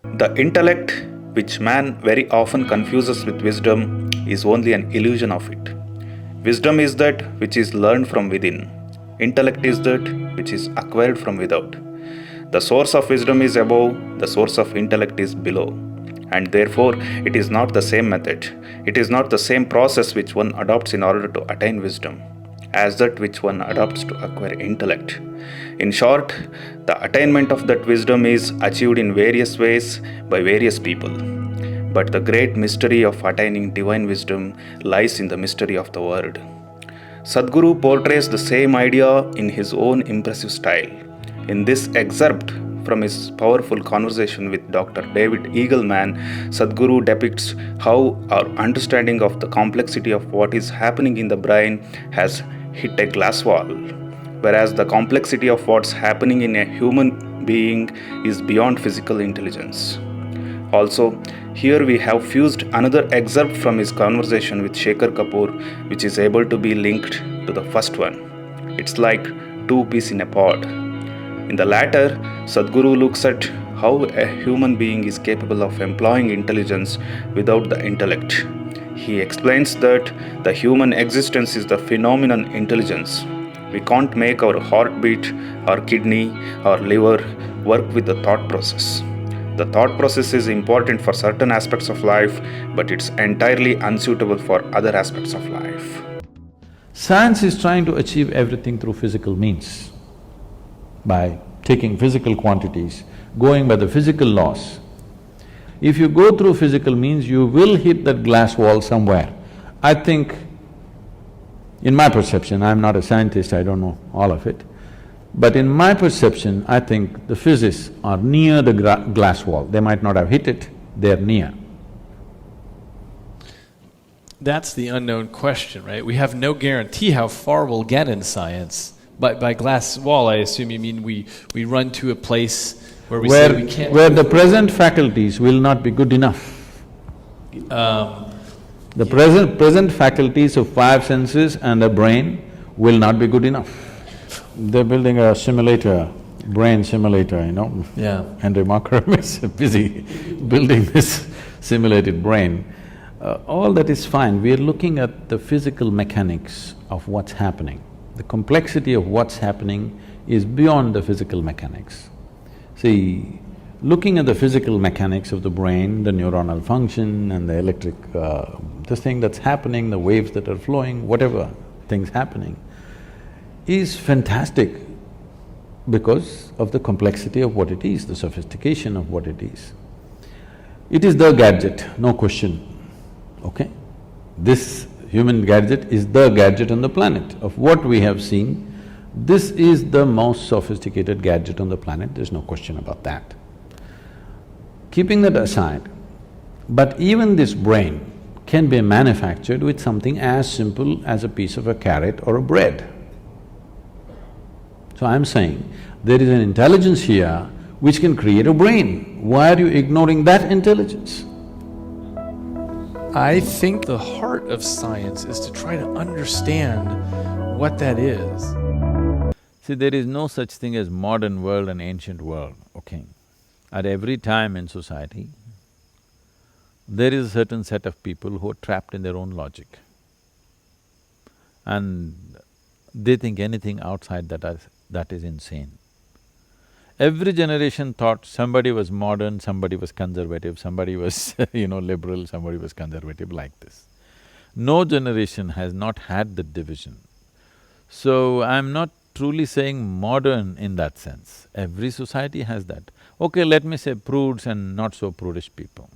The intellect, which man very often confuses with wisdom, is only an illusion of it. Wisdom is that which is learned from within. Intellect is that which is acquired from without. The source of wisdom is above, the source of intellect is below. And therefore, it is not the same method. It is not the same process which one adopts in order to attain wisdom, as that which one adopts to acquire intellect. In short, the attainment of that wisdom is achieved in various ways by various people. But the great mystery of attaining divine wisdom lies in the mystery of the word. Sadhguru portrays the same idea in his own impressive style. In this excerpt from his powerful conversation with Dr. David Eagleman, Sadhguru depicts how our understanding of the complexity of what is happening in the brain has hit a glass wall, whereas the complexity of what's happening in a human being is beyond physical intelligence. Also, here we have fused another excerpt from his conversation with Shekhar Kapoor, which is able to be linked to the first one. It's like two peas in a pod. In the latter, Sadhguru looks at how a human being is capable of employing intelligence without the intellect. He explains that the human existence is the phenomenon intelligence. We can't make our heartbeat, our kidney, our liver work with the thought process. The thought process is important for certain aspects of life, but it's entirely unsuitable for other aspects of life. Science is trying to achieve everything through physical means, by taking physical quantities, going by the physical laws. If you go through physical means, you will hit that glass wall somewhere. I think, in my perception, I'm not a scientist, I don't know all of it, but in my perception, I think the physicists are near the glass wall. They might not have hit it, they're near. That's the unknown question, right? We have no guarantee how far we'll get in science. But by glass wall, I assume you mean we run to a place where we say we can't… Where the present faculties will not be good enough. The present faculties of five senses and the brain will not be good enough. They're building a simulator, brain simulator, you know. Yeah. Henry Markram is busy building this simulated brain. All that is fine, we are looking at the physical mechanics of what's happening. The complexity of what's happening is beyond the physical mechanics. See, looking at the physical mechanics of the brain, the neuronal function and the electric… this thing that's happening, the waves that are flowing, whatever things happening, is fantastic because of the complexity of what it is, the sophistication of what it is. It is the gadget, no question, okay? This human gadget is the gadget on the planet. Of what we have seen, this is the most sophisticated gadget on the planet, there's no question about that. Keeping that aside, but even this brain can be manufactured with something as simple as a piece of a carrot or a bread. So I'm saying, there is an intelligence here which can create a brain. Why are you ignoring that intelligence? I think the heart of science is to try to understand what that is. See, there is no such thing as modern world and ancient world, okay? At every time in society, there is a certain set of people who are trapped in their own logic. And they think anything outside that is insane. Every generation thought somebody was modern, somebody was conservative, somebody was liberal, somebody was conservative, like this. No generation has not had that division. So, I'm not truly saying modern in that sense. Every society has that. Okay, let me say prudes and not so prudish people.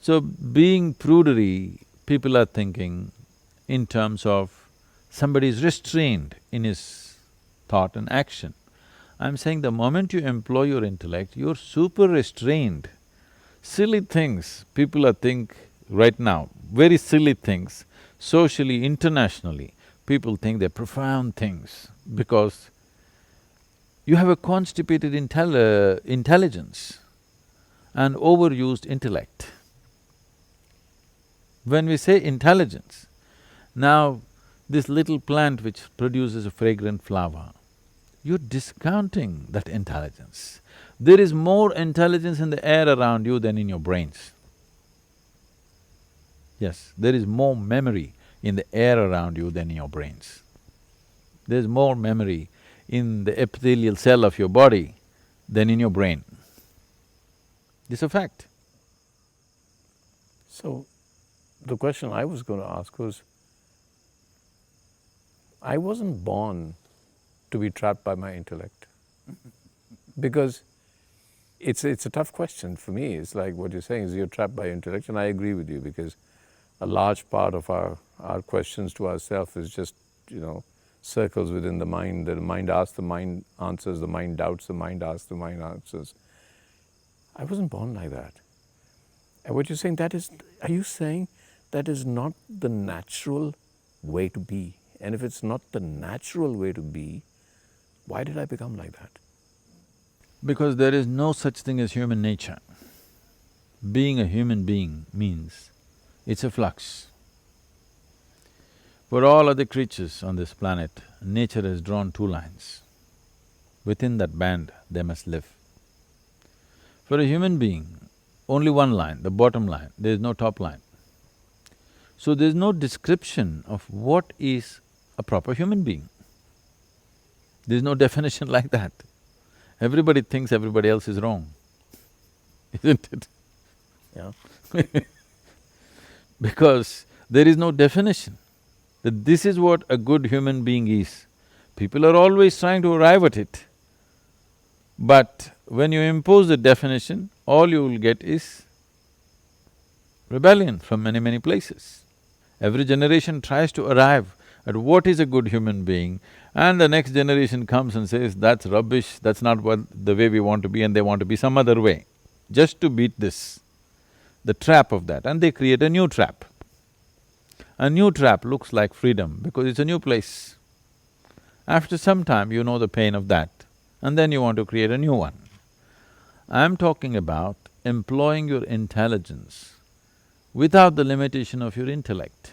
So, being prudery, people are thinking in terms of somebody is restrained in his thought and action. I'm saying the moment you employ your intellect, you're super restrained. Silly things people are think right now, very silly things, socially, internationally, people think they're profound things because you have a constipated intelligence and overused intellect. When we say intelligence, now this little plant which produces a fragrant flower, you're discounting that intelligence. There is more intelligence in the air around you than in your brains. Yes, there is more memory in the air around you than in your brains. There's more memory in the epithelial cell of your body than in your brain. It's a fact. So, the question I was going to ask was, I wasn't born to be trapped by my intellect. Because it's a tough question for me. It's like what you're saying is you're trapped by intellect, and I agree with you, because a large part of our questions to ourselves is just, circles within the mind. The mind asks, the mind answers, the mind doubts, the mind asks, the mind answers. I wasn't born like that. And what you're saying, are you saying that is not the natural way to be? And if it's not the natural way to be, why did I become like that? Because there is no such thing as human nature. Being a human being means it's a flux. For all other creatures on this planet, nature has drawn two lines. Within that band, they must live. For a human being, only one line, the bottom line, there is no top line. So there's no description of what is a proper human being. There's no definition like that. Everybody thinks everybody else is wrong, isn't it? Yeah. Because there is no definition that this is what a good human being is. People are always trying to arrive at it. But when you impose the definition, all you will get is rebellion from many places. Every generation tries to arrive at what is a good human being, and the next generation comes and says, that's rubbish, that's not what… the way we want to be, and they want to be some other way, just to beat this, the trap of that, and they create a new trap. A new trap looks like freedom because it's a new place. After some time, you know the pain of that, and then you want to create a new one. I'm talking about employing your intelligence without the limitation of your intellect.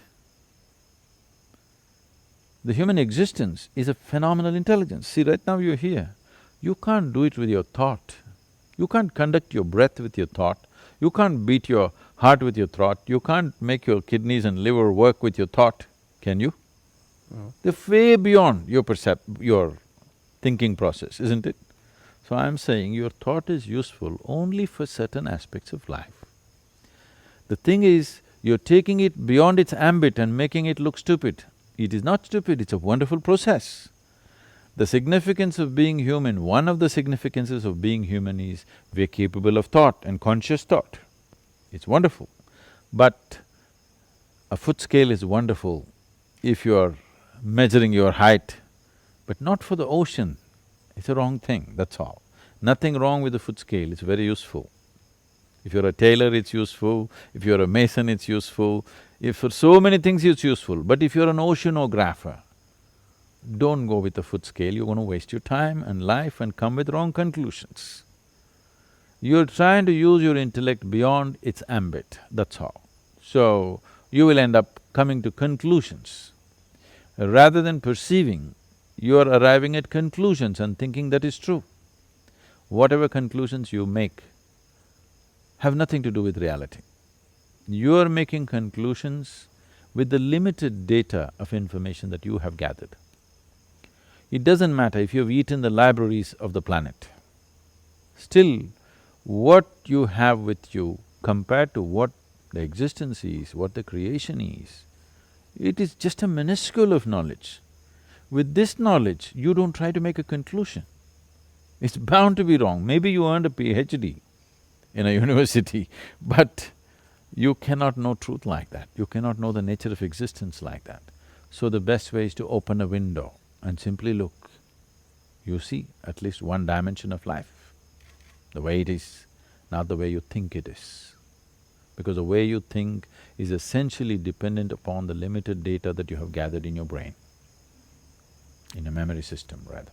The human existence is a phenomenal intelligence. See, right now you're here, you can't do it with your thought. You can't conduct your breath with your thought, you can't beat your heart with your thought, you can't make your kidneys and liver work with your thought, can you? No. They're way beyond your thinking process, isn't it? So I'm saying your thought is useful only for certain aspects of life. The thing is, you're taking it beyond its ambit and making it look stupid. It is not stupid, it's a wonderful process. The significance of being human, one of the significances of being human is we're capable of thought and conscious thought. It's wonderful. But a foot scale is wonderful if you're measuring your height, but not for the ocean. It's a wrong thing, that's all. Nothing wrong with the foot scale, it's very useful. If you're a tailor, it's useful, if you're a mason, it's useful, if for so many things it's useful. But if you're an oceanographer, don't go with the foot scale, you're going to waste your time and life and come with wrong conclusions. You're trying to use your intellect beyond its ambit, that's all. So, you will end up coming to conclusions. Rather than perceiving, you're arriving at conclusions and thinking that is true. Whatever conclusions you make have nothing to do with reality. You're making conclusions with the limited data of information that you have gathered. It doesn't matter if you've eaten the libraries of the planet. Still, what you have with you compared to what the existence is, what the creation is, it is just a minuscule of knowledge. With this knowledge, you don't try to make a conclusion. It's bound to be wrong. Maybe you earned a PhD in a university, but you cannot know truth like that. You cannot know the nature of existence like that. So the best way is to open a window and simply look. You see at least one dimension of life, the way it is, not the way you think it is. Because the way you think is essentially dependent upon the limited data that you have gathered in your brain, in a memory system rather.